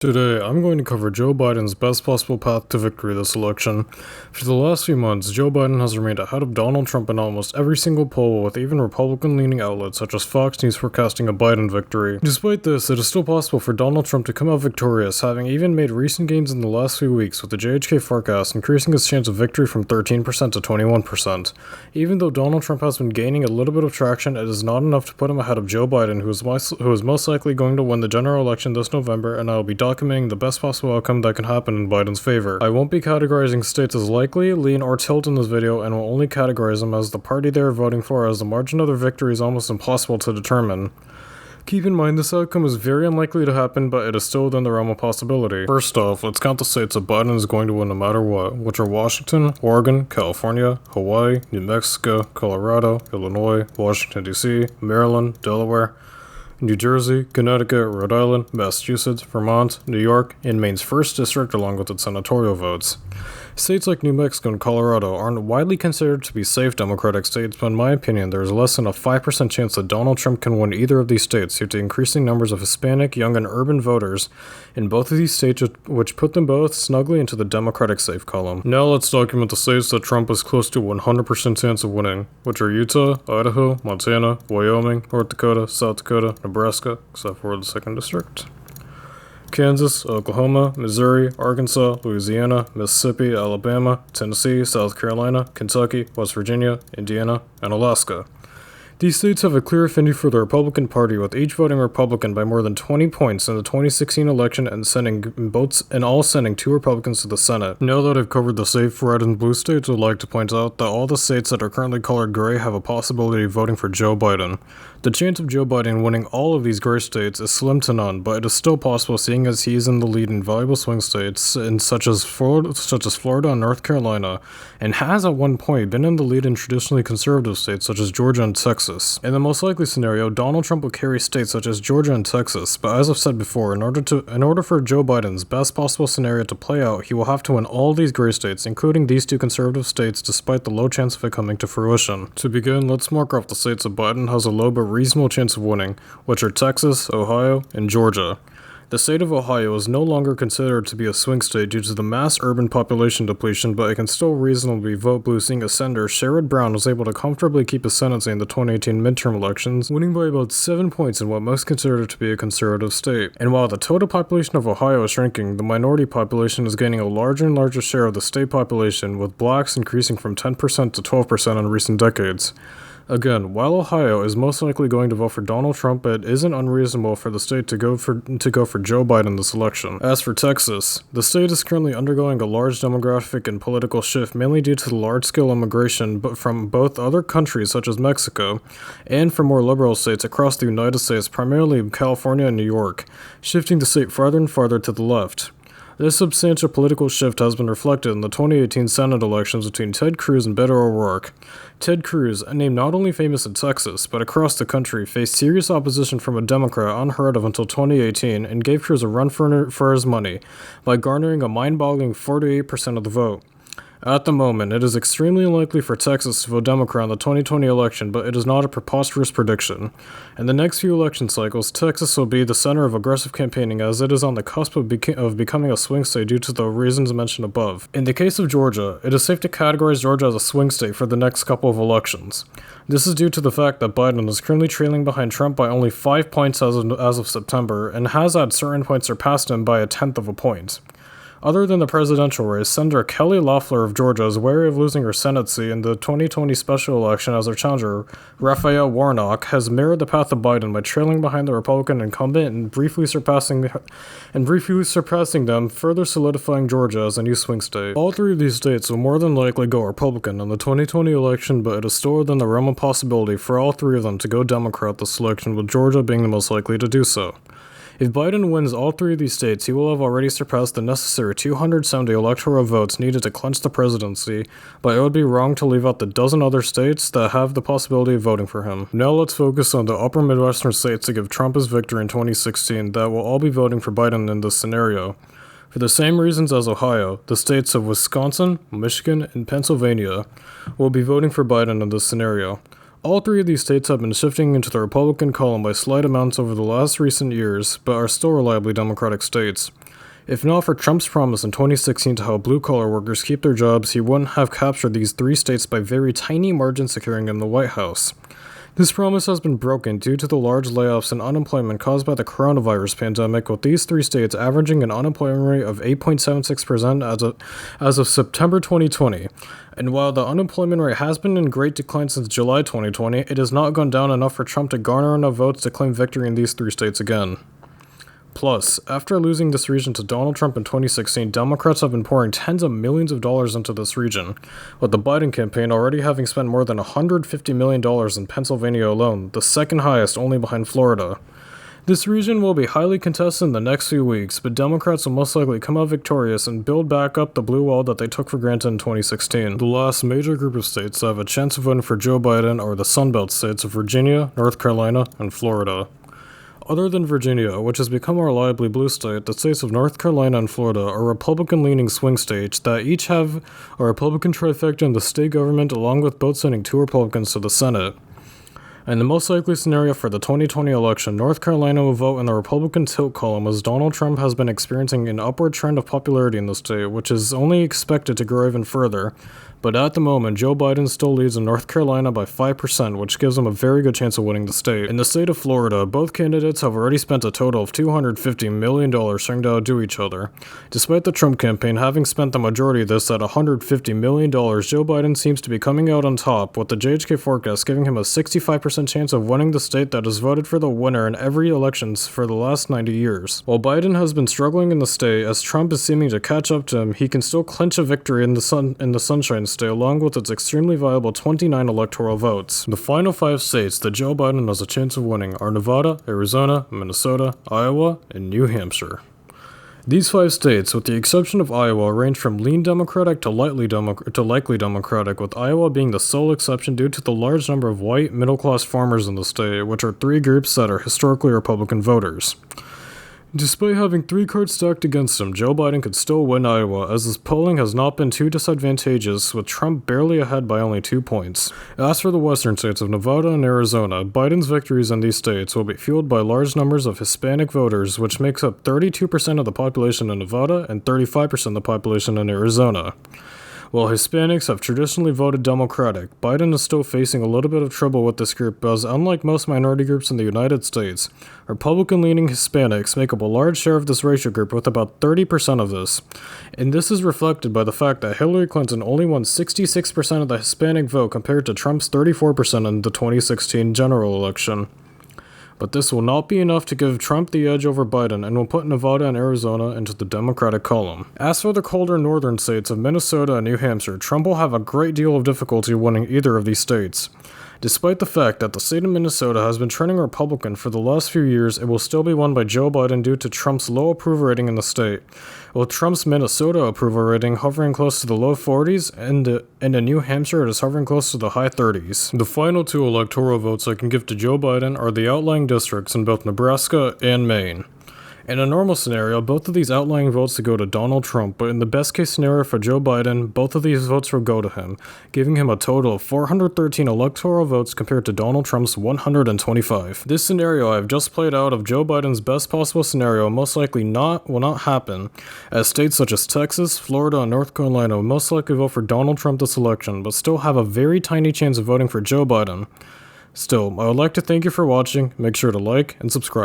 Today, I'm going to cover Joe Biden's best possible path to victory this election. For the last few months, Joe Biden has remained ahead of Donald Trump in almost every single poll, with even Republican-leaning outlets such as Fox News forecasting a Biden victory. Despite this, it is still possible for Donald Trump to come out victorious, having even made recent gains in the last few weeks, with the JHK forecast increasing his chance of victory from 13% to 21%. Even though Donald Trump has been gaining a little bit of traction, it is not enough to put him ahead of Joe Biden, who is most likely going to win the general election this November, and I will be documenting the best possible outcome that can happen in Biden's favor. I won't be categorizing states as likely, lean, or tilt in this video, and will only categorize them as the party they are voting for, as the margin of their victory is almost impossible to determine. Keep in mind, this outcome is very unlikely to happen, but it is still within the realm of possibility. First off, let's count the states that Biden is going to win no matter what, which are Washington, Oregon, California, Hawaii, New Mexico, Colorado, Illinois, Washington D.C., Maryland, Delaware, New Jersey, Connecticut, Rhode Island, Massachusetts, Vermont, New York, and Maine's 1st District along with its senatorial votes. States like New Mexico and Colorado aren't widely considered to be safe Democratic states, but in my opinion, there is less than a 5% chance that Donald Trump can win either of these states due to increasing numbers of Hispanic, young, and urban voters in both of these states, which put them both snugly into the Democratic safe column. Now let's document the states that Trump is close to 100% chance of winning, which are Utah, Idaho, Montana, Wyoming, North Dakota, South Dakota, Nebraska, except for the 2nd District, Kansas, Oklahoma, Missouri, Arkansas, Louisiana, Mississippi, Alabama, Tennessee, South Carolina, Kentucky, West Virginia, Indiana, and Alaska. These states have a clear affinity for the Republican Party, with each voting Republican by more than 20 points in the 2016 election and all sending 2 Republicans to the Senate. Now that I've covered the safe red and blue states, I'd like to point out that all the states that are currently colored gray have a possibility of voting for Joe Biden. The chance of Joe Biden winning all of these gray states is slim to none, but it is still possible, seeing as he is in the lead in valuable swing states such as Florida and North Carolina, and has at one point been in the lead in traditionally conservative states such as Georgia and Texas. In the most likely scenario, Donald Trump will carry states such as Georgia and Texas, but as I've said before, in order for Joe Biden's best possible scenario to play out, he will have to win all these gray states, including these 2 conservative states, despite the low chance of it coming to fruition. To begin, let's mark off the states that Biden has a low but reasonable chance of winning, which are Texas, Ohio, and Georgia. The state of Ohio is no longer considered to be a swing state due to the mass urban population depletion, but it can still reasonably vote blue, seeing as Senator Sherrod Brown was able to comfortably keep his Senate in the 2018 midterm elections, winning by about 7 points in what most consider to be a conservative state. And while the total population of Ohio is shrinking, the minority population is gaining a larger and larger share of the state population, with blacks increasing from 10% to 12% in recent decades. Again, while Ohio is most likely going to vote for Donald Trump, it isn't unreasonable for the state to go for Joe Biden this election. As for Texas, the state is currently undergoing a large demographic and political shift, mainly due to the large-scale immigration from both other countries such as Mexico, and from more liberal states across the United States, primarily California and New York, shifting the state farther and farther to the left. This substantial political shift has been reflected in the 2018 Senate elections between Ted Cruz and Beto O'Rourke. Ted Cruz, a name not only famous in Texas, but across the country, faced serious opposition from a Democrat unheard of until 2018 and gave Cruz a run for his money by garnering a mind-boggling 48% of the vote. At the moment, it is extremely unlikely for Texas to vote Democrat in the 2020 election, but it is not a preposterous prediction. In the next few election cycles, Texas will be the center of aggressive campaigning, as it is on the cusp of becoming a swing state due to the reasons mentioned above. In the case of Georgia, it is safe to categorize Georgia as a swing state for the next couple of elections. This is due to the fact that Biden is currently trailing behind Trump by only 5 points as of September, and has at certain points surpassed him by 1/10 of a point. Other than the presidential race, Senator Kelly Loeffler of Georgia is wary of losing her Senate seat in the 2020 special election, as her challenger, Raphael Warnock, has mirrored the path of Biden by trailing behind the Republican incumbent and briefly surpassing them, further solidifying Georgia as a new swing state. All 3 of these states will more than likely go Republican in the 2020 election, but it is still within the realm of possibility for all 3 of them to go Democrat this election, with Georgia being the most likely to do so. If Biden wins all 3 of these states, he will have already surpassed the necessary 270 electoral votes needed to clinch the presidency, but it would be wrong to leave out the dozen other states that have the possibility of voting for him. Now let's focus on the upper Midwestern states to give Trump his victory in 2016 that will all be voting for Biden in this scenario. For the same reasons as Ohio, the states of Wisconsin, Michigan, and Pennsylvania will be voting for Biden in this scenario. All 3 of these states have been shifting into the Republican column by slight amounts over the last recent years, but are still reliably Democratic states. If not for Trump's promise in 2016 to help blue-collar workers keep their jobs, he wouldn't have captured these 3 states by very tiny margins, securing him the White House. This promise has been broken due to the large layoffs and unemployment caused by the coronavirus pandemic, with these 3 states averaging an unemployment rate of 8.76% as of September 2020. And while the unemployment rate has been in great decline since July 2020, it has not gone down enough for Trump to garner enough votes to claim victory in these 3 states again. Plus, after losing this region to Donald Trump in 2016, Democrats have been pouring tens of millions of dollars into this region, with the Biden campaign already having spent more than $150 million in Pennsylvania alone, the second highest only behind Florida. This region will be highly contested in the next few weeks, but Democrats will most likely come out victorious and build back up the blue wall that they took for granted in 2016. The last major group of states that have a chance of voting for Joe Biden are the Sunbelt states of Virginia, North Carolina, and Florida. Other than Virginia, which has become a reliably blue state, the states of North Carolina and Florida are Republican-leaning swing states that each have a Republican trifecta in the state government, along with both sending 2 Republicans to the Senate. In the most likely scenario for the 2020 election, North Carolina will vote in the Republican tilt column, as Donald Trump has been experiencing an upward trend of popularity in the state, which is only expected to grow even further. But at the moment, Joe Biden still leads in North Carolina by 5%, which gives him a very good chance of winning the state. In the state of Florida, both candidates have already spent a total of $250 million trying to outdo each other. Despite the Trump campaign having spent the majority of this at $150 million, Joe Biden seems to be coming out on top, with the JHK forecast giving him a 65% chance of winning the state that has voted for the winner in every elections for the last 90 years. While Biden has been struggling in the state, as Trump is seeming to catch up to him, he can still clinch a victory in the Sunshine State, along with its extremely viable 29 electoral votes. The final 5 states that Joe Biden has a chance of winning are Nevada, Arizona, Minnesota, Iowa, and New Hampshire. These 5 states, with the exception of Iowa, range from lean Democratic to likely Democratic, with Iowa being the sole exception due to the large number of white, middle-class farmers in the state, which are 3 groups that are historically Republican voters. Despite having 3 cards stacked against him, Joe Biden could still win Iowa, as his polling has not been too disadvantageous, with Trump barely ahead by only 2 points. As for the western states of Nevada and Arizona, Biden's victories in these states will be fueled by large numbers of Hispanic voters, which makes up 32% of the population in Nevada and 35% of the population in Arizona. While Hispanics have traditionally voted Democratic, Biden is still facing a little bit of trouble with this group, as unlike most minority groups in the United States, Republican-leaning Hispanics make up a large share of this racial group, with about 30% of this. And this is reflected by the fact that Hillary Clinton only won 66% of the Hispanic vote compared to Trump's 34% in the 2016 general election. But this will not be enough to give Trump the edge over Biden, and will put Nevada and Arizona into the Democratic column. As for the colder northern states of Minnesota and New Hampshire, Trump will have a great deal of difficulty winning either of these states. Despite the fact that the state of Minnesota has been trending Republican for the last few years, it will still be won by Joe Biden due to Trump's low approval rating in the state, with Trump's Minnesota approval rating hovering close to the low 40s, and in New Hampshire it is hovering close to the high 30s. The final 2 electoral votes I can give to Joe Biden are the outlying districts in both Nebraska and Maine. In a normal scenario, both of these outlying votes would go to Donald Trump, but in the best case scenario for Joe Biden, both of these votes will go to him, giving him a total of 413 electoral votes compared to Donald Trump's 125. This scenario I have just played out of Joe Biden's best possible scenario most likely will not happen, as states such as Texas, Florida, and North Carolina will most likely vote for Donald Trump this election, but still have a very tiny chance of voting for Joe Biden. Still, I would like to thank you for watching. Make sure to like and subscribe.